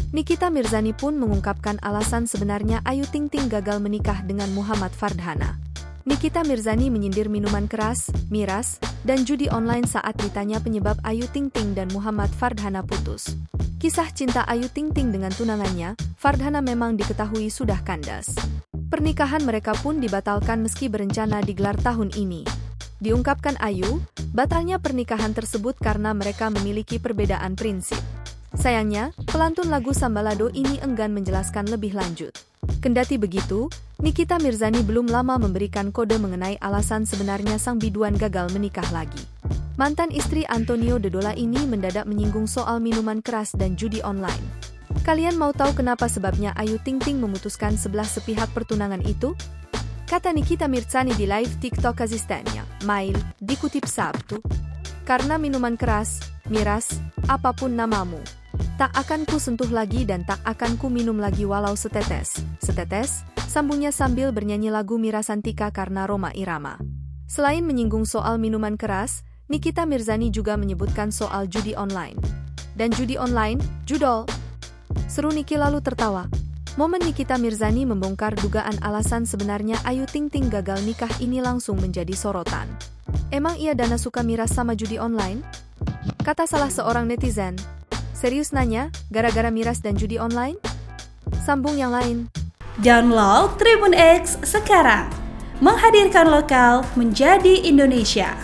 Nikita Mirzani pun mengungkapkan alasan sebenarnya Ayu Ting Ting gagal menikah dengan Muhammad Fardhana. Nikita Mirzani menyindir minuman keras, miras, dan judi online saat ditanya penyebab Ayu Ting Ting dan Muhammad Fardhana putus. Kisah cinta Ayu Ting Ting dengan tunangannya, Fardhana memang diketahui sudah kandas. Pernikahan mereka pun dibatalkan meski berencana digelar tahun ini. Diungkapkan Ayu, batalnya pernikahan tersebut karena mereka memiliki perbedaan prinsip. Sayangnya, pelantun lagu Sambalado ini enggan menjelaskan lebih lanjut. Kendati begitu, Nikita Mirzani belum lama memberikan kode mengenai alasan sebenarnya sang biduan gagal menikah lagi. Mantan istri Antonio Dodola ini mendadak menyinggung soal minuman keras dan judi online. Kalian mau tahu kenapa sebabnya Ayu Ting Ting memutuskan sebelah sepihak pertunangan itu? Kata Nikita Mirzani di live TikTok asistennya, Mail, dikutip Sabtu. Karena minuman keras, miras, apapun namamu. Tak akan ku sentuh lagi dan tak akan ku minum lagi walau setetes. Setetes, sambungnya sambil bernyanyi lagu Mirasantika karena Rhoma Irama. Selain menyinggung soal minuman keras, Nikita Mirzani juga menyebutkan soal judi online. Dan judi online, judol. Seru Niki lalu tertawa. Momen Nikita Mirzani membongkar dugaan alasan sebenarnya Ayu Ting Ting gagal nikah ini langsung menjadi sorotan. Emang iya Dana suka miras sama judi online? Kata salah seorang netizen. Serius nanya, gara-gara miras dan judi online? Sambung yang lain. Download Tribun X sekarang. Menghadirkan lokal menjadi Indonesia.